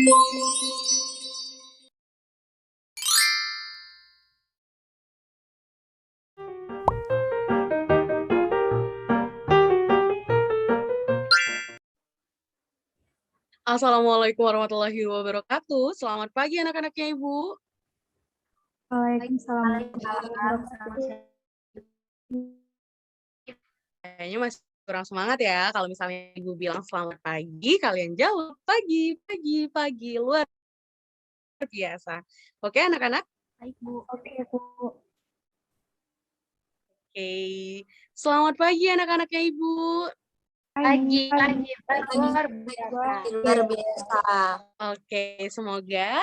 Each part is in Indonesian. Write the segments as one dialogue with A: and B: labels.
A: Assalamualaikum warahmatullahi wabarakatuh. Selamat pagi anak-anaknya Ibu.
B: Waalaikumsalam warahmatullahi wabarakatuh.
A: Kayaknya masih kurang semangat ya. Kalau misalnya Ibu bilang selamat pagi, kalian jawab pagi, pagi, pagi. Luar biasa. Oke anak-anak?
B: Baik, Bu. Oke, Bu.
A: Oke. Selamat pagi anak-anaknya Ibu.
B: Pagi.
C: Luar biasa.
A: Oke, semoga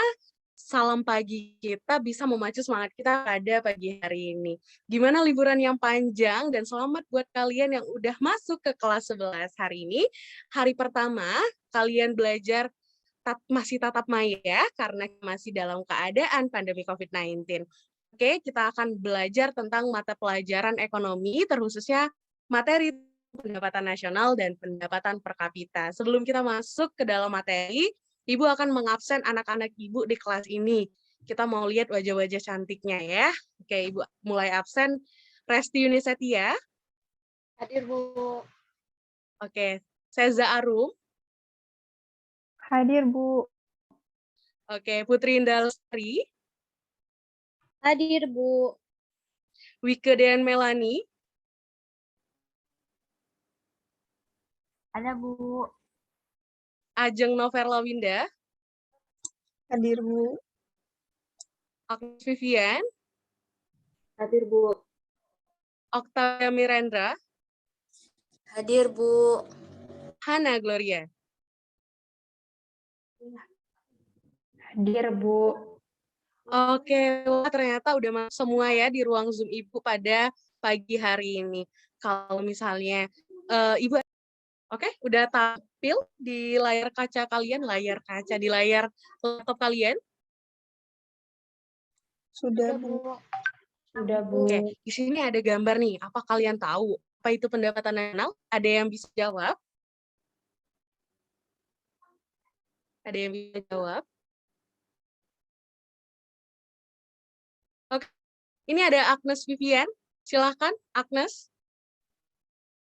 A: salam pagi kita bisa memacu semangat kita pada pagi hari ini. Gimana liburan yang panjang, dan selamat buat kalian yang udah masuk ke kelas 11 hari ini. Hari pertama, kalian belajar masih tatap maya karena masih dalam keadaan pandemi COVID-19. Oke, kita akan belajar tentang mata pelajaran ekonomi, terkhususnya materi pendapatan nasional dan pendapatan per kapita. Sebelum kita masuk ke dalam materi, Ibu akan mengabsen anak-anak Ibu di kelas ini. Kita mau lihat wajah-wajah cantiknya ya. Oke, Ibu mulai absen. Resti Yunisetia.
C: Hadir, Bu.
A: Oke, Seza Arum.
B: Hadir, Bu.
A: Oke, Putri Indah Lestari.
C: Hadir, Bu.
A: Wike dan Melani.
B: Ada, Bu.
A: Ajeng Noverla Winda.
C: Hadir, Bu.
A: Agnes Vivian.
C: Hadir, Bu.
A: Octavia Mirandra.
C: Hadir, Bu.
A: Hana Gloria.
B: Hadir, Bu.
A: Oke, wah, ternyata udah masuk semua ya di ruang Zoom Ibu pada pagi hari ini. Kalau misalnya Ibu, oke, udah tampil di layar kaca kalian, di layar laptop kalian?
C: Sudah, Bu.
B: Sudah, Bu.
A: Oke, di sini ada gambar nih. Apa kalian tahu apa itu pendapatan nasional? Ada yang bisa jawab? Ada yang bisa jawab? Oke, ini ada Agnes Vivian. Silahkan, Agnes.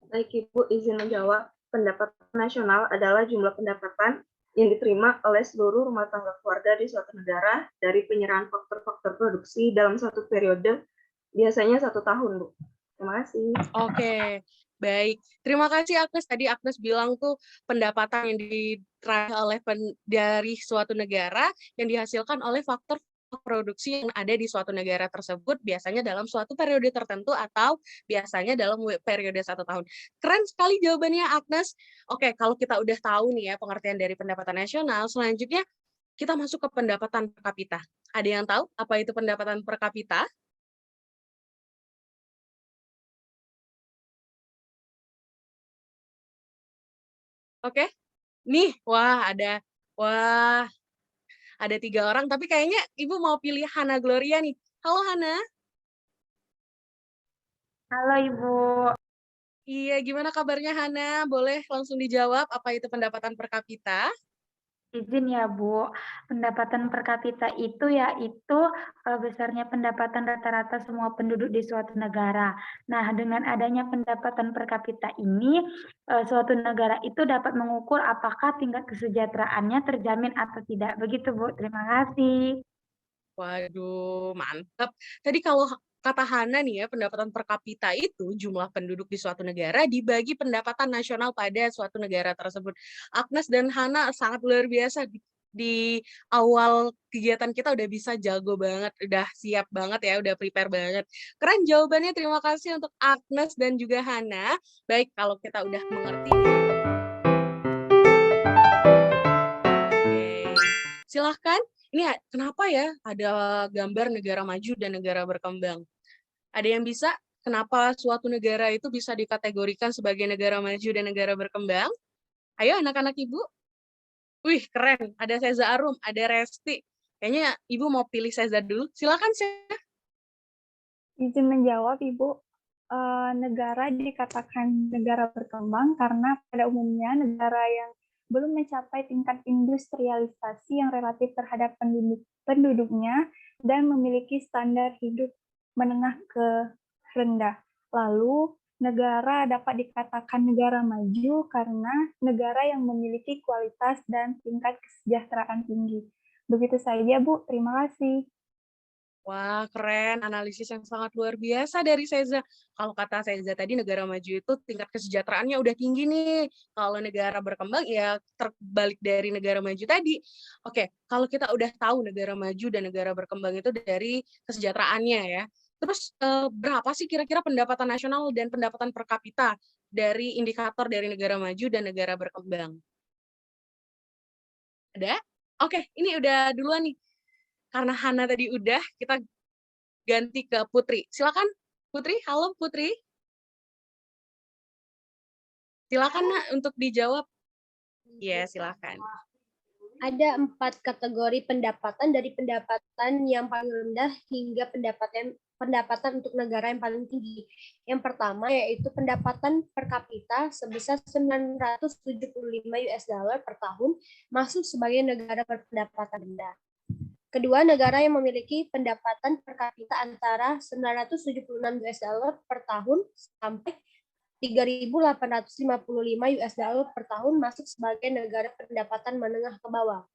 D: Baik, Ibu, izin menjawab. Pendapatan nasional adalah jumlah pendapatan yang diterima oleh seluruh rumah tangga keluarga di suatu negara dari penyerahan faktor-faktor produksi dalam satu periode, biasanya 1 tahun, Bu. Terima kasih.
A: Oke, baik. Terima kasih Agnes. Tadi Agnes bilang tuh pendapatan yang diraih oleh dari suatu negara yang dihasilkan oleh faktor produksi yang ada di suatu negara tersebut, biasanya dalam suatu periode tertentu atau biasanya dalam periode 1 tahun. Keren sekali jawabannya Agnes. Oke, kalau kita udah tahu nih ya pengertian dari pendapatan nasional, selanjutnya kita masuk ke pendapatan per kapita. Ada yang tahu apa itu pendapatan per kapita? Oke, nih, wah, ada 3 orang, tapi kayaknya Ibu mau pilih Hana Gloria nih. Halo Hana.
B: Halo, Ibu.
A: Iya, gimana kabarnya Hana? Boleh langsung dijawab apa itu pendapatan per kapita?
B: Izin ya, Bu. Pendapatan per kapita itu yaitu besarnya pendapatan rata-rata semua penduduk di suatu negara. Nah, dengan adanya pendapatan per kapita ini, suatu negara itu dapat mengukur apakah tingkat kesejahteraannya terjamin atau tidak. Begitu, Bu. Terima kasih.
A: Waduh, mantap. Tadi kalau kata Hana nih ya, pendapatan per kapita itu jumlah penduduk di suatu negara dibagi pendapatan nasional pada suatu negara tersebut. Agnes dan Hana sangat luar biasa di awal kegiatan kita udah bisa jago banget, udah siap banget ya, udah prepare banget. Keren jawabannya, terima kasih untuk Agnes dan juga Hana. Baik, kalau kita udah mengerti. Oke, silahkan. Ini kenapa ya ada gambar negara maju dan negara berkembang? Ada yang bisa? Kenapa suatu negara itu bisa dikategorikan sebagai negara maju dan negara berkembang? Ayo anak-anak Ibu. Wih, keren. Ada Seza Arum, ada Resti. Kayaknya Ibu mau pilih Seza dulu. Silakan, Seza.
E: Izin menjawab, Ibu. Negara dikatakan negara berkembang karena pada umumnya negara yang belum mencapai tingkat industrialisasi yang relatif terhadap penduduknya dan memiliki standar hidup menengah ke rendah. Lalu, negara dapat dikatakan negara maju karena negara yang memiliki kualitas dan tingkat kesejahteraan tinggi. Begitu saja, Bu. Terima kasih.
A: Wah, keren. Analisis yang sangat luar biasa dari Seza. Kalau kata Seza tadi, negara maju itu tingkat kesejahteraannya udah tinggi nih. Kalau negara berkembang, ya terbalik dari negara maju tadi. Oke, kalau kita udah tahu negara maju dan negara berkembang itu dari kesejahteraannya ya. Terus, berapa sih kira-kira pendapatan nasional dan pendapatan per kapita dari indikator dari negara maju dan negara berkembang? Ada? Oke, ini udah duluan nih. Karena Hana tadi udah, kita ganti ke Putri. Silakan, Putri. Halo, Putri. Silakan, Nak, untuk dijawab. Iya, silakan.
F: Ada 4 kategori pendapatan, dari pendapatan yang paling rendah hingga pendapatan untuk negara yang paling tinggi. Yang pertama yaitu pendapatan per kapita sebesar 975 US dollar per tahun, masuk sebagai negara berpendapatan rendah. Kedua, negara yang memiliki pendapatan per kapita antara 976 US dollar per tahun sampai 3.855 US dollar per tahun, masuk sebagai negara pendapatan menengah ke bawah.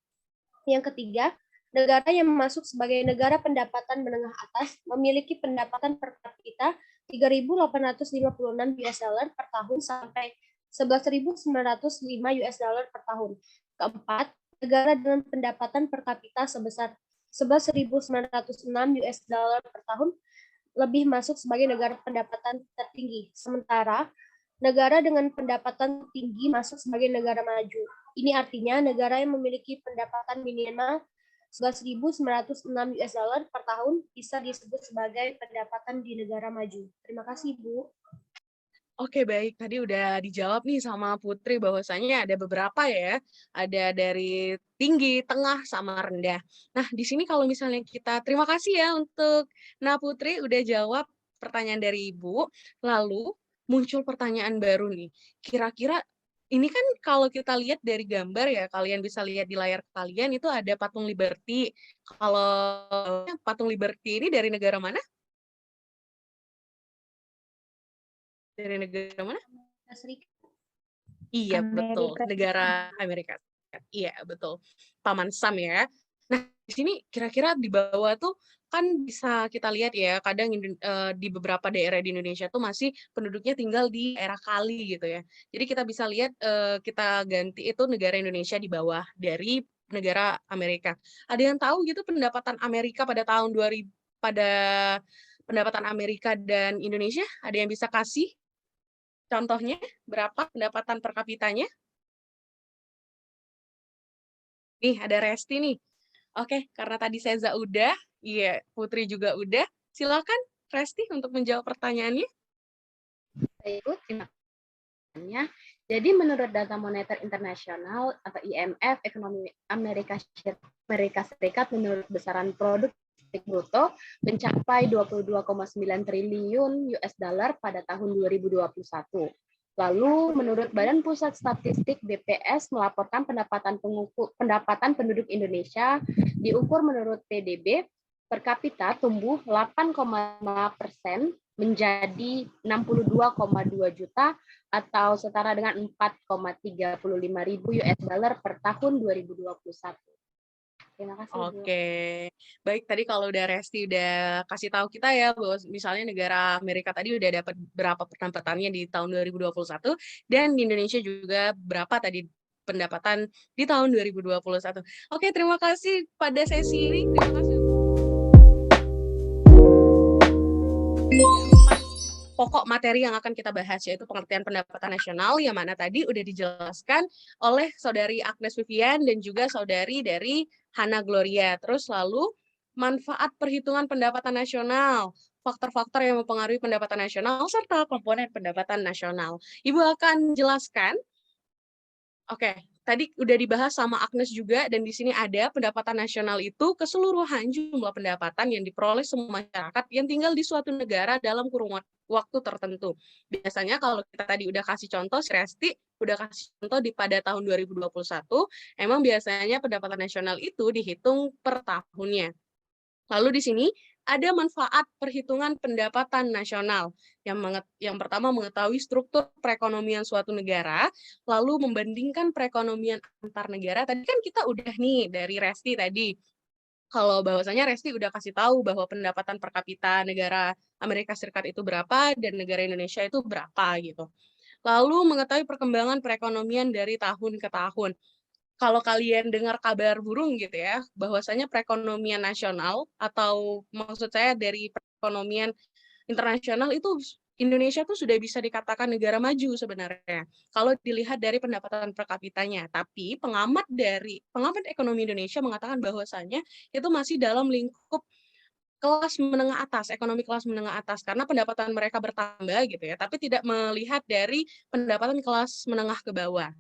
F: Yang ketiga, negara yang masuk sebagai negara pendapatan menengah atas memiliki pendapatan per kapita 3.856 US dollar per tahun sampai 11.905 US dollar per tahun. Keempat, negara dengan pendapatan per kapita sebesar 11.906 US dollar per tahun lebih masuk sebagai negara pendapatan tertinggi. Sementara negara dengan pendapatan tinggi masuk sebagai negara maju. Ini artinya negara yang memiliki pendapatan minimal 11.906 US dollar per tahun bisa disebut sebagai pendapatan di negara maju. Terima kasih, Bu.
A: Oke, baik. Tadi udah dijawab nih sama Putri bahwasanya ada beberapa ya. Ada dari tinggi, tengah, sama rendah. Nah, di sini kalau misalnya kita terima kasih ya untuk Putri udah jawab pertanyaan dari Ibu. Lalu muncul pertanyaan baru nih. Kira-kira ini kan kalau kita lihat dari gambar ya, kalian bisa lihat di layar kalian itu ada patung Liberty. Kalau patung Liberty ini dari negara mana? Dari negara mana? Iya, betul.
B: Amerika.
A: Negara Amerika Serikat. Iya, betul. Paman Sam ya. Nah, di sini kira-kira di bawah tuh kan bisa kita lihat ya, kadang di beberapa daerah di Indonesia tuh masih penduduknya tinggal di daerah kali gitu ya. Jadi kita bisa lihat kita ganti itu negara Indonesia di bawah dari negara Amerika. Ada yang tahu gitu pendapatan Amerika pada tahun 2000 pada pendapatan Amerika dan Indonesia? Ada yang bisa kasih contohnya berapa pendapatan per kapitanya? Nih, ada Resti nih. Oke, karena tadi Seza udah, iya, Putri juga udah. Silakan Resti untuk menjawab pertanyaannya.
F: Baik, Bu. Terima kasih. Jadi menurut data Moneter Internasional atau IMF, ekonomi Amerika Serikat menurut besaran produk bruto mencapai 22,9 triliun US dollar pada tahun 2021. Lalu menurut Badan Pusat Statistik BPS melaporkan pendapatan penduduk Indonesia diukur menurut PDB per kapita tumbuh 8,5% menjadi 62,2 juta atau setara dengan 4,35 ribu US dollar per tahun 2021. Terima kasih, Bu.
A: Oke, baik, tadi kalau udah Resti udah kasih tahu kita ya bahwa misalnya negara Amerika tadi udah dapat berapa pendapatannya di tahun 2021 dan di Indonesia juga berapa tadi pendapatan di tahun 2021. Oke, terima kasih pada sesi ini. Terima kasih. Pokok materi yang akan kita bahas yaitu pengertian pendapatan nasional yang mana tadi udah dijelaskan oleh Saudari Agnes Vivian dan juga saudari dari Hana Gloria. Terus lalu manfaat perhitungan pendapatan nasional, faktor-faktor yang mempengaruhi pendapatan nasional serta komponen pendapatan nasional. Ibu akan jelaskan. Oke, tadi udah dibahas sama Agnes juga, dan di sini ada pendapatan nasional itu keseluruhan jumlah pendapatan yang diperoleh semua masyarakat yang tinggal di suatu negara dalam kurun waktu tertentu. Biasanya kalau kita tadi udah kasih contoh, si Resti udah kasih contoh pada tahun 2021, emang biasanya pendapatan nasional itu dihitung per tahunnya. Lalu di sini ada manfaat perhitungan pendapatan nasional. Yang pertama mengetahui struktur perekonomian suatu negara, lalu membandingkan perekonomian antar negara. Tadi kan kita udah nih dari Resti tadi, kalau bahwasanya Resti udah kasih tahu bahwa pendapatan per kapita negara Amerika Serikat itu berapa dan negara Indonesia itu berapa gitu. Lalu mengetahui perkembangan perekonomian dari tahun ke tahun. Kalau kalian dengar kabar burung gitu ya, bahwasanya perekonomian nasional atau maksud saya dari perekonomian internasional itu Indonesia tuh sudah bisa dikatakan negara maju sebenarnya kalau dilihat dari pendapatan per kapitanya. Tapi pengamat ekonomi Indonesia mengatakan bahwasanya itu masih dalam lingkup kelas menengah atas, ekonomi kelas menengah atas, karena pendapatan mereka bertambah gitu ya, tapi tidak melihat dari pendapatan kelas menengah ke bawah.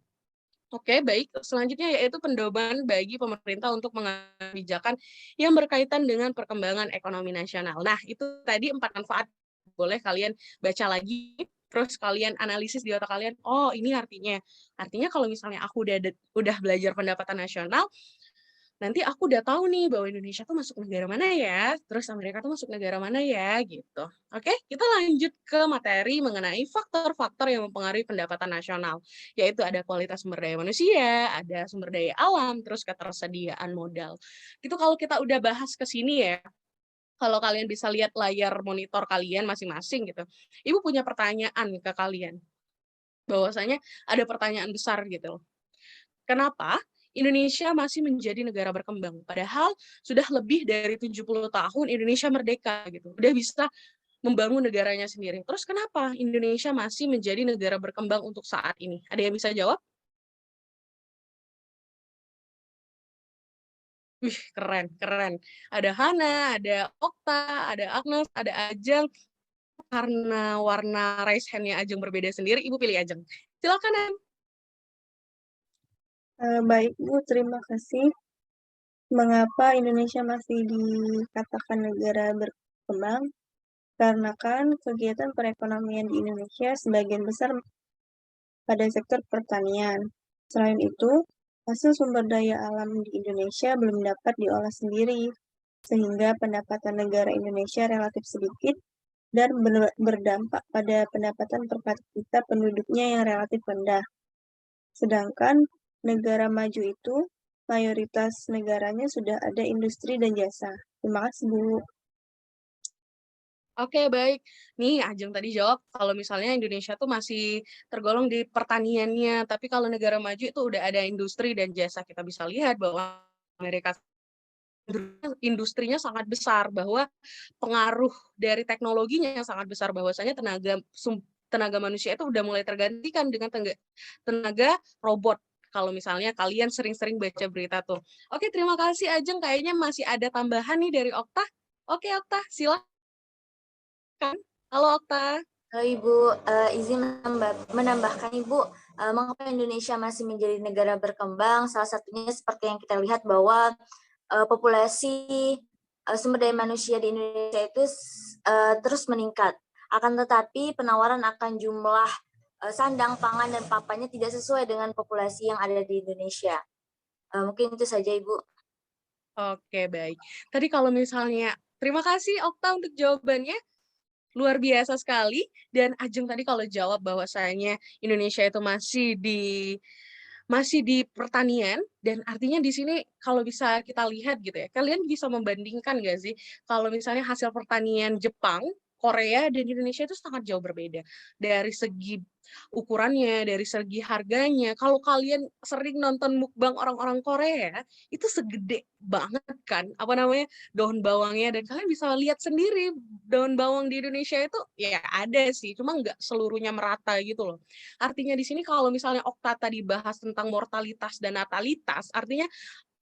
A: Oke, baik. Selanjutnya yaitu pendoman bagi pemerintah untuk mengambil kebijakan yang berkaitan dengan perkembangan ekonomi nasional. Nah, itu tadi 4 manfaat. Boleh kalian baca lagi, terus kalian analisis di otak kalian, oh ini artinya. Artinya kalau misalnya aku udah belajar pendapatan nasional, nanti aku udah tahu nih bahwa Indonesia tuh masuk negara mana ya, terus Amerika tuh masuk negara mana ya, gitu. Oke, kita lanjut ke materi mengenai faktor-faktor yang mempengaruhi pendapatan nasional, yaitu ada kualitas sumber daya manusia, ada sumber daya alam, terus ketersediaan modal. Itu kalau kita udah bahas ke sini ya, kalau kalian bisa lihat layar monitor kalian masing-masing gitu, Ibu punya pertanyaan ke kalian, bahwasanya ada pertanyaan besar gitu. Kenapa Indonesia masih menjadi negara berkembang? Padahal sudah lebih dari 70 tahun Indonesia merdeka gitu. Udah bisa membangun negaranya sendiri. Terus kenapa Indonesia masih menjadi negara berkembang untuk saat ini? Ada yang bisa jawab? Wih, keren, keren. Ada Hana, ada Okta, ada Agnes, ada Ajeng. Karena warna raise hand-nya Ajeng berbeda sendiri, Ibu pilih Ajeng. Silakan, Em.
C: Baik, Bu. Terima kasih. Mengapa Indonesia masih dikatakan negara berkembang? Karena kan kegiatan perekonomian di Indonesia sebagian besar pada sektor pertanian. Selain itu, hasil sumber daya alam di Indonesia belum dapat diolah sendiri, sehingga pendapatan negara Indonesia relatif sedikit dan berdampak pada pendapatan per kapita penduduknya yang relatif rendah. Sedangkan negara maju itu, mayoritas negaranya sudah ada industri dan jasa. Terima kasih, Bu.
A: Oke, baik. Nih, Ajeng tadi jawab kalau misalnya Indonesia tuh masih tergolong di pertaniannya, tapi kalau negara maju itu udah ada industri dan jasa. Kita bisa lihat bahwa Amerika industrinya sangat besar, bahwa pengaruh dari teknologinya yang sangat besar, bahwasanya tenaga manusia itu udah mulai tergantikan dengan tenaga robot. Kalau misalnya kalian sering-sering baca berita tuh. Oke, terima kasih Ajeng. Kayaknya masih ada tambahan nih dari Okta. Oke, Okta, silakan. Halo Okta.
G: Halo Ibu, izin menambahkan Ibu, mengapa Indonesia masih menjadi negara berkembang? Salah satunya seperti yang kita lihat bahwa populasi sumber daya manusia di Indonesia itu terus meningkat. Akan tetapi penawaran akan jumlah sandang, pangan, dan papannya tidak sesuai dengan populasi yang ada di Indonesia. Mungkin itu saja Ibu.
A: Oke, baik. Tadi kalau misalnya, terima kasih Okta untuk jawabannya. Luar biasa sekali. Dan Ajeng tadi kalau jawab bahwasanya Indonesia itu masih di pertanian, dan artinya di sini kalau bisa kita lihat gitu ya, kalian bisa membandingkan nggak sih kalau misalnya hasil pertanian Jepang, Korea, dan Indonesia itu sangat jauh berbeda dari segi ukurannya, dari segi harganya. Kalau kalian sering nonton mukbang orang-orang Korea, itu segede banget kan, apa namanya, daun bawangnya, dan kalian bisa lihat sendiri daun bawang di Indonesia itu ya ada sih, cuma nggak seluruhnya merata gitu loh. Artinya di sini kalau misalnya Okta tadi bahas tentang mortalitas dan natalitas, artinya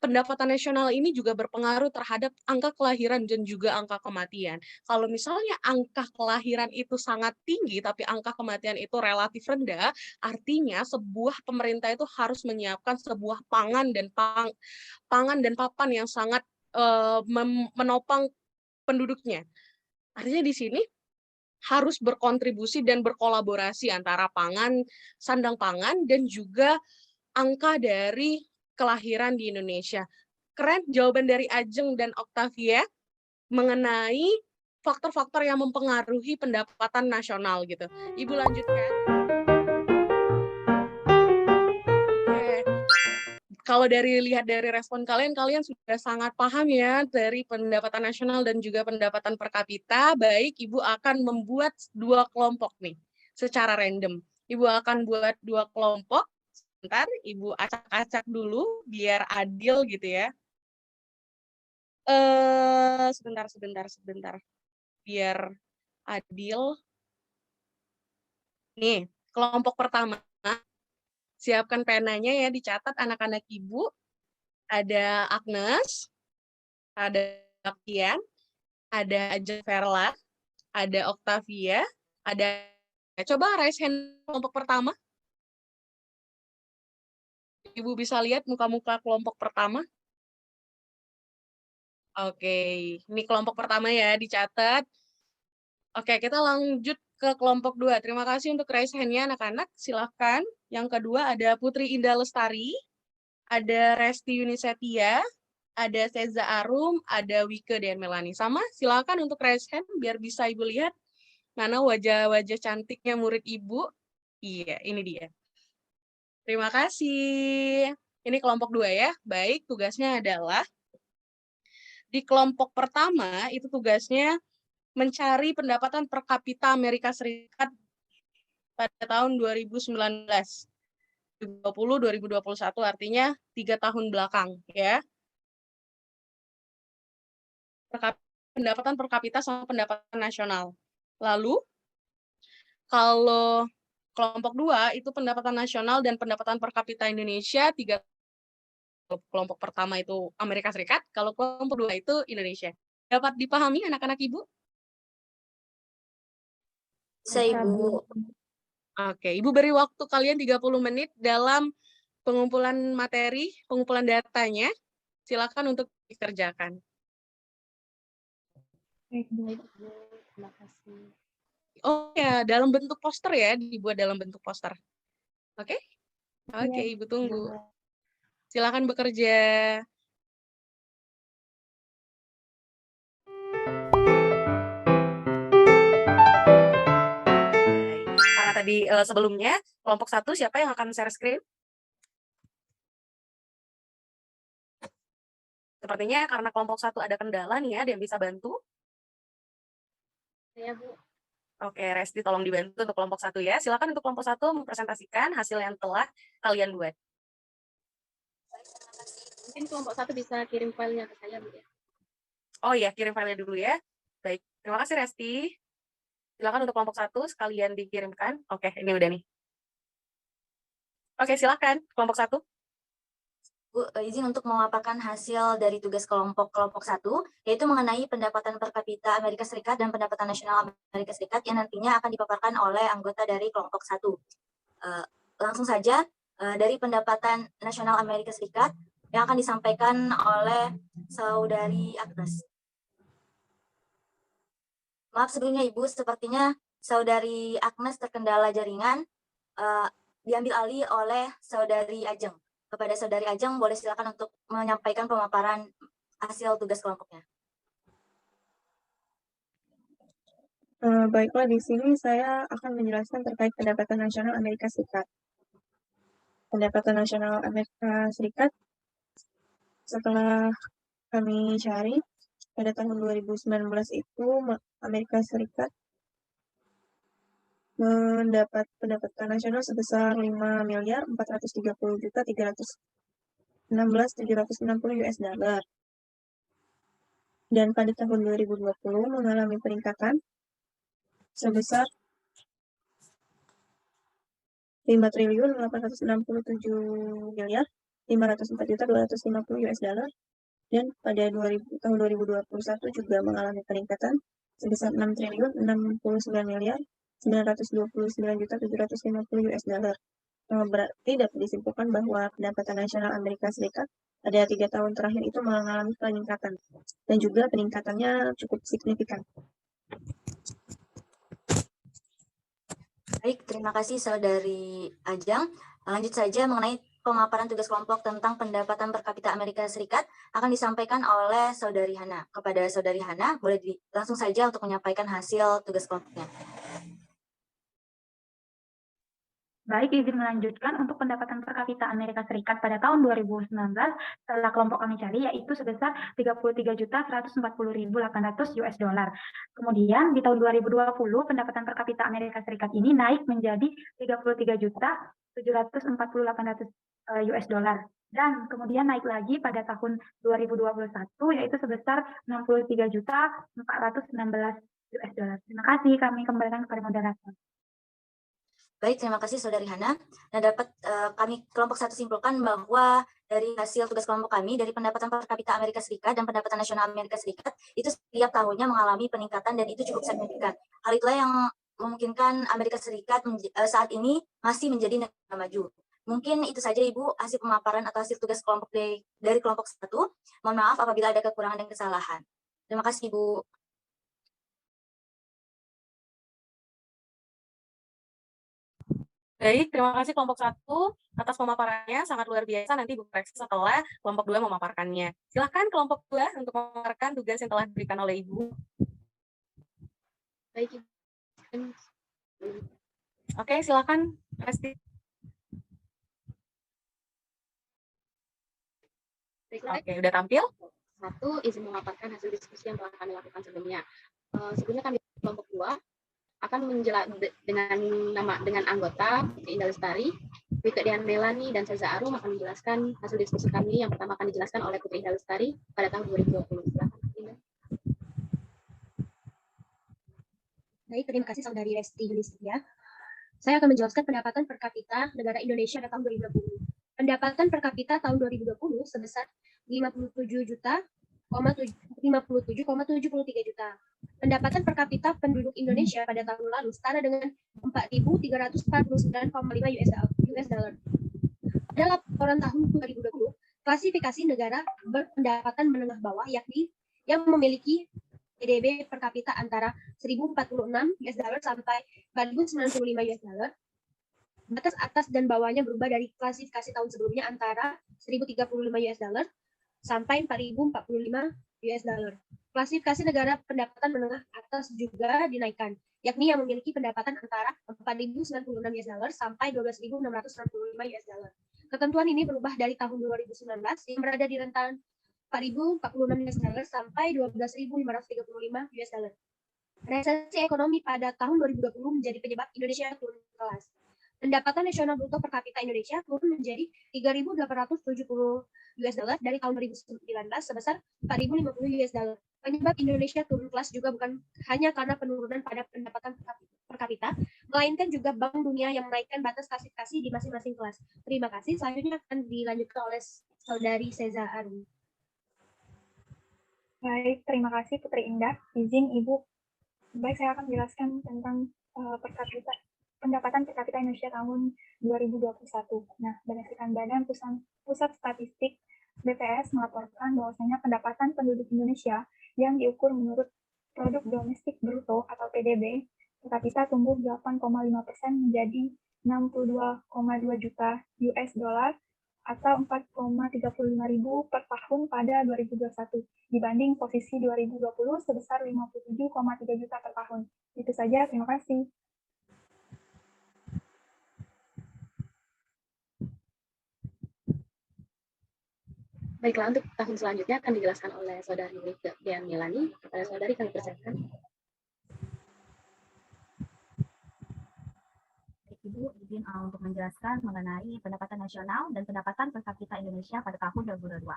A: pendapatan nasional ini juga berpengaruh terhadap angka kelahiran dan juga angka kematian. Kalau misalnya angka kelahiran itu sangat tinggi, tapi angka kematian itu relatif rendah, artinya sebuah pemerintah itu harus menyiapkan sebuah pangan dan papan yang sangat menopang penduduknya. Artinya di sini harus berkontribusi dan berkolaborasi antara pangan, sandang pangan, dan juga angka dari kelahiran di Indonesia. Keren jawaban dari Ajeng dan Octavia mengenai faktor-faktor yang mempengaruhi pendapatan nasional gitu. Ibu lanjutkan. Oke. Kalau lihat dari respon kalian, kalian sudah sangat paham ya dari pendapatan nasional dan juga pendapatan per kapita. Baik, Ibu akan membuat 2 kelompok nih, secara random. Ibu akan buat 2 kelompok. Sebentar, Ibu acak-acak dulu biar adil gitu ya. Sebentar. Biar adil. Nih, kelompok pertama. Siapkan penanya ya, dicatat anak-anak Ibu. Ada Agnes, ada Kian, ada Ajeng Verla, ada Octavia, ada... Coba raise hand kelompok pertama. Ibu bisa lihat muka-muka kelompok pertama. Oke, ini kelompok pertama ya, dicatat. Oke, kita lanjut ke kelompok 2. Terima kasih untuk raise hand-nya anak-anak. Silahkan. Yang kedua ada Putri Indah Lestari, ada Resti Yunisetia, ada Seza Arum, ada Wike dan Melani. Sama, silakan untuk raise hand biar bisa Ibu lihat mana wajah-wajah cantiknya murid Ibu. Iya, ini dia. Terima kasih. Ini kelompok 2 ya. Baik, tugasnya adalah di kelompok pertama itu tugasnya mencari pendapatan per kapita Amerika Serikat pada tahun 2019. 2020-2021 artinya 3 tahun belakang ya. Pendapatan per kapita sama pendapatan nasional. Lalu kalau kelompok 2 itu pendapatan nasional dan pendapatan per kapita Indonesia, 3 kelompok pertama itu Amerika Serikat, kalau kelompok 2 itu Indonesia. Dapat dipahami anak-anak Ibu?
G: Saya Ibu.
A: Oke, Ibu beri waktu kalian 30 menit dalam pengumpulan materi, pengumpulan datanya. Silakan untuk dikerjakan.
E: Baik, Bu. Terima kasih.
A: Oh ya, dalam bentuk poster ya, dibuat dalam bentuk poster. Oke? Oke,
E: Iya,
A: Ibu tunggu.
E: Bu.
A: Silakan bekerja. Karena tadi sebelumnya, kelompok 1 siapa yang akan share screen? Sepertinya karena kelompok 1 ada kendala nih ya, ada yang bisa bantu?
F: Saya, Bu.
A: Oke, Resti tolong dibantu untuk kelompok 1 ya. Silakan untuk kelompok 1 mempresentasikan hasil yang telah kalian buat.
F: Mungkin kelompok 1 bisa kirim filenya ke saya, Bu ya.
A: Oh iya, kirim filenya dulu ya. Baik, terima kasih Resti. Silakan untuk kelompok 1 sekalian dikirimkan. Oke, ini udah nih. Oke, silakan kelompok 1.
G: Bu, izin untuk memaparkan hasil dari tugas kelompok 1, yaitu mengenai pendapatan per kapita Amerika Serikat dan pendapatan nasional Amerika Serikat yang nantinya akan dipaparkan oleh anggota dari kelompok 1. Langsung saja, dari pendapatan nasional Amerika Serikat yang akan disampaikan oleh Saudari Agnes. Maaf sebelumnya Ibu, sepertinya Saudari Agnes terkendala jaringan, diambil alih oleh Saudari Ajeng. Kepada Saudari Ajeng, boleh silakan untuk menyampaikan pemaparan hasil tugas kelompoknya.
C: Baiklah, di sini saya akan menjelaskan terkait pendapatan nasional Amerika Serikat. Pendapatan nasional Amerika Serikat, setelah kami cari, pada tahun 2019 itu Amerika Serikat mendapat pendapatan nasional sebesar 5.430.316.760 US dollar. Dan pada tahun 2020 mengalami peningkatan sebesar 5.867.504.250 US dollar. Dan pada tahun 2021 juga mengalami peningkatan sebesar 6.069.929.750 US dollar. Berarti dapat disimpulkan bahwa pendapatan nasional Amerika Serikat pada 3 tahun terakhir itu mengalami peningkatan, dan juga peningkatannya cukup signifikan.
G: Baik, terima kasih Saudari Ajang. Lanjut saja mengenai pemaparan tugas kelompok tentang pendapatan per kapita Amerika Serikat akan disampaikan oleh Saudari Hana. Kepada Saudari Hana, boleh langsung saja untuk menyampaikan hasil tugas kelompoknya.
B: Baik, izin melanjutkan untuk pendapatan per kapita Amerika Serikat pada tahun 2019 setelah kelompok kami cari yaitu sebesar 33.140.800 US dollar. Kemudian di tahun 2020 pendapatan per kapita Amerika Serikat ini naik menjadi 33.740.800 US dollar. Dan kemudian naik lagi pada tahun 2021 yaitu sebesar 63.416 US dollar. Terima kasih, kami kembalikan kepada moderator.
G: Baik, terima kasih Saudari Hana. Nah, dapat kami kelompok 1 simpulkan bahwa dari hasil tugas kelompok kami, dari pendapatan per kapita Amerika Serikat dan pendapatan nasional Amerika Serikat, itu setiap tahunnya mengalami peningkatan dan itu cukup signifikan. Hal itulah yang memungkinkan Amerika Serikat saat ini masih menjadi negara maju. Mungkin itu saja Ibu, hasil pemaparan atau hasil tugas kelompok dari kelompok 1. Mohon maaf apabila ada kekurangan dan kesalahan. Terima kasih Ibu.
A: Baik, terima kasih kelompok 1 atas pemaparannya, sangat luar biasa. Nanti Ibu koreksi setelah kelompok 2 memaparkannya. Silakan kelompok 2 untuk memaparkan tugas yang telah diberikan oleh Ibu.
F: Baik,
A: Oke, silakan Resti. Oke, udah tampil?
H: 1, izin memaparkan hasil diskusi yang telah kami lakukan sebelumnya. Sebelumnya kami kelompok 2 akan dengan anggota Putri Indah Lestari, Wike Dian Melani, dan Seza Arum akan menjelaskan hasil diskusi kami. Yang pertama akan dijelaskan oleh Putri Indah Lestari pada tahun 2020. Silakan, Indah.
F: Baik, terima kasih Saudari Resti Yulistia. Saya akan menjelaskan pendapatan per kapita negara Indonesia pada tahun 2020. Pendapatan per kapita tahun 2020 sebesar 57,73 juta. Pendapatan per kapita penduduk Indonesia pada tahun lalu setara dengan 4.349,5 US dollar. Pada laporan tahun 2020, klasifikasi negara berpendapatan menengah bawah yakni yang memiliki PDB per kapita antara 1.046 US dollar sampai 4.095 US dollar. Batas atas dan bawahnya berubah dari klasifikasi tahun sebelumnya antara 1.035 US dollar sampai 4.045 US dollar. Klasifikasi negara pendapatan menengah atas juga dinaikkan, yakni yang memiliki pendapatan antara 4.096 US dollar sampai 12.665 US dollar. Ketentuan ini berubah dari tahun 2019 yang berada di rentan 4.046 US dollar sampai 12.535 US dollar. Resesi ekonomi pada tahun 2020 menjadi penyebab Indonesia turun kelas. Pendapatan nasional bruto per kapita Indonesia turun menjadi 3.870 US dollar dari tahun 2019 sebesar 4.050 US dollar. Penyebab Indonesia turun kelas juga bukan hanya karena penurunan pada pendapatan per kapita, melainkan juga Bank Dunia yang menaikkan batas klasifikasi di masing-masing kelas. Terima kasih. Selanjutnya akan dilanjutkan oleh Saudari Seza Arum.
E: Baik, terima kasih Putri Indah. Izin Ibu. Baik, saya akan menjelaskan tentang pendapatan per kapita Indonesia tahun 2021. Nah, berdasarkan Badan Pusat Statistik BPS melaporkan bahwasanya pendapatan penduduk Indonesia yang diukur menurut produk domestik bruto atau PDB per kapita tumbuh 8,5% menjadi 62,2 juta US dollar atau 4,35 ribu per tahun pada 2021 dibanding posisi 2020 sebesar 57,3 juta per tahun. Itu saja, terima kasih.
H: Baiklah, untuk tahun selanjutnya akan dijelaskan oleh Saudari Wike Dian Melani. Kepada Saudari kami persilakan.
I: Ibu izin untuk menjelaskan mengenai pendapatan nasional dan pendapatan per kapita Indonesia pada tahun 2022.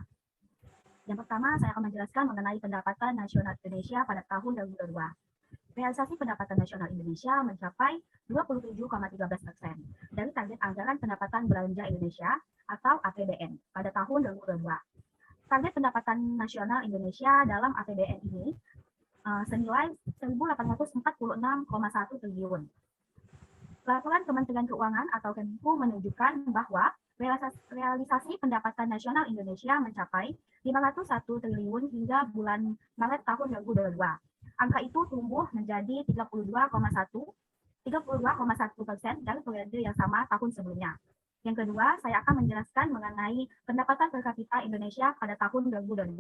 I: Yang pertama, saya akan menjelaskan mengenai pendapatan nasional Indonesia pada tahun 2022. Realisasi pendapatan nasional Indonesia mencapai 27,13% dari target anggaran pendapatan belanja Indonesia atau APBN pada tahun 2022. Target pendapatan nasional Indonesia dalam APBN ini senilai 1.846,1 triliun. Laporan Kementerian Keuangan atau Kemenku menunjukkan bahwa realisasi pendapatan nasional Indonesia mencapai 501 triliun hingga bulan Maret tahun 2022. Angka itu tumbuh menjadi 32,1 32,1% dari periode yang sama tahun sebelumnya. Yang kedua, saya akan menjelaskan mengenai pendapatan per kapita Indonesia pada tahun 2022.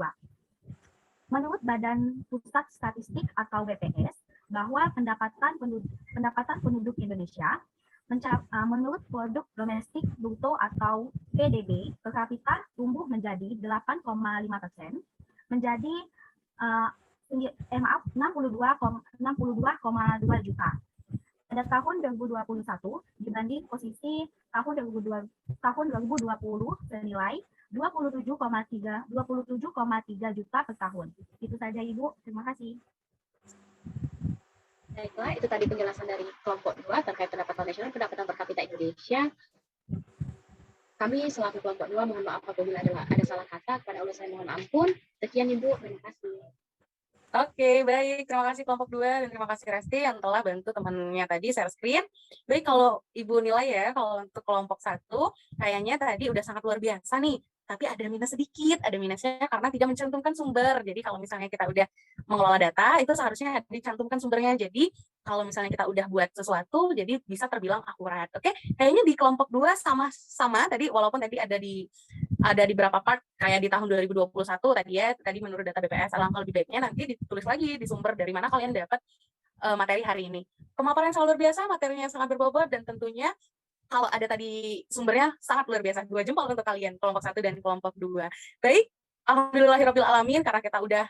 I: Menurut Badan Pusat Statistik atau BPS, bahwa pendapatan penduduk Indonesia menurut produk domestik bruto atau PDB per kapita tumbuh menjadi 8,5%, menjadi 62,2 juta. Pada tahun 2021 dibanding posisi tahun 2020 senilai 27,3 juta per tahun. Itu saja Ibu, terima kasih.
H: Baiklah, itu tadi penjelasan dari kelompok 2 terkait pendapatan nasional pendapatan per kapita Indonesia. Kami selaku kelompok 2 mohon maaf apabila ada salah kata, kepada Allah saya mohon ampun. Sekian Ibu, terima kasih.
A: Oke, baik. Terima kasih kelompok 2 dan terima kasih Resti yang telah bantu temannya tadi share screen. Baik, kalau Ibu nilai ya, kalau untuk kelompok 1, kayaknya tadi udah sangat luar biasa nih. Tapi ada minus sedikit, ada minusnya karena tidak mencantumkan sumber. Jadi kalau misalnya kita udah mengelola data, itu seharusnya dicantumkan sumbernya. Jadi kalau misalnya kita udah buat sesuatu, jadi bisa terbilang akurat. Oke, kayaknya di kelompok 2 sama tadi, walaupun tadi ada di beberapa part kayak di tahun 2021 tadi ya, tadi menurut data BPS. Alangkah lebih baiknya nanti ditulis lagi di sumber dari mana kalian dapat materi hari ini. Pemaparan yang sangat luar biasa, materinya sangat berbobot, dan tentunya kalau ada tadi sumbernya sangat luar biasa. 2 jempol untuk kalian, kelompok 1 dan kelompok 2. Baik, alhamdulillahirabbil alamin, karena kita udah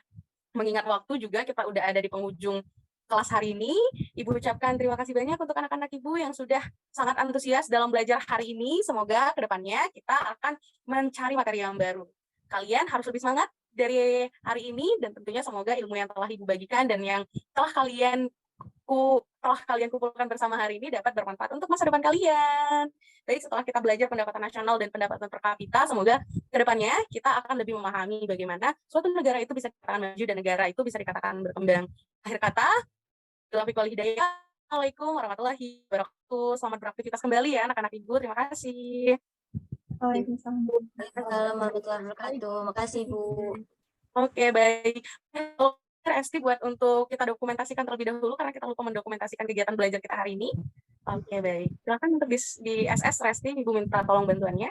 A: mengingat waktu juga, kita udah ada di penghujung kelas hari ini. Ibu ucapkan terima kasih banyak untuk anak-anak Ibu yang sudah sangat antusias dalam belajar hari ini. Semoga kedepannya kita akan mencari materi yang baru. Kalian harus lebih semangat dari hari ini, dan tentunya semoga ilmu yang telah Ibu bagikan dan yang telah kalian kumpulkan bersama hari ini dapat bermanfaat untuk masa depan kalian. Baik, setelah kita belajar pendapatan nasional dan pendapatan per kapita, semoga kedepannya kita akan lebih memahami bagaimana suatu negara itu bisa dikatakan maju dan negara itu bisa dikatakan berkembang. Akhir kata, Assalamualaikum warahmatullahi wabarakatuh. Selamat beraktivitas kembali ya anak-anak Ibu. Terima kasih.
E: Waalaikumsalam.
G: Waalaikumsalam warahmatullahi wabarakatuh. Makasih Bu.
A: Oke, baik. Resti buat untuk kita dokumentasikan terlebih dahulu karena kita lupa mendokumentasikan kegiatan belajar kita hari ini. Oke, baik. Silakan untuk di SS Resti, Ibu minta tolong bantuannya.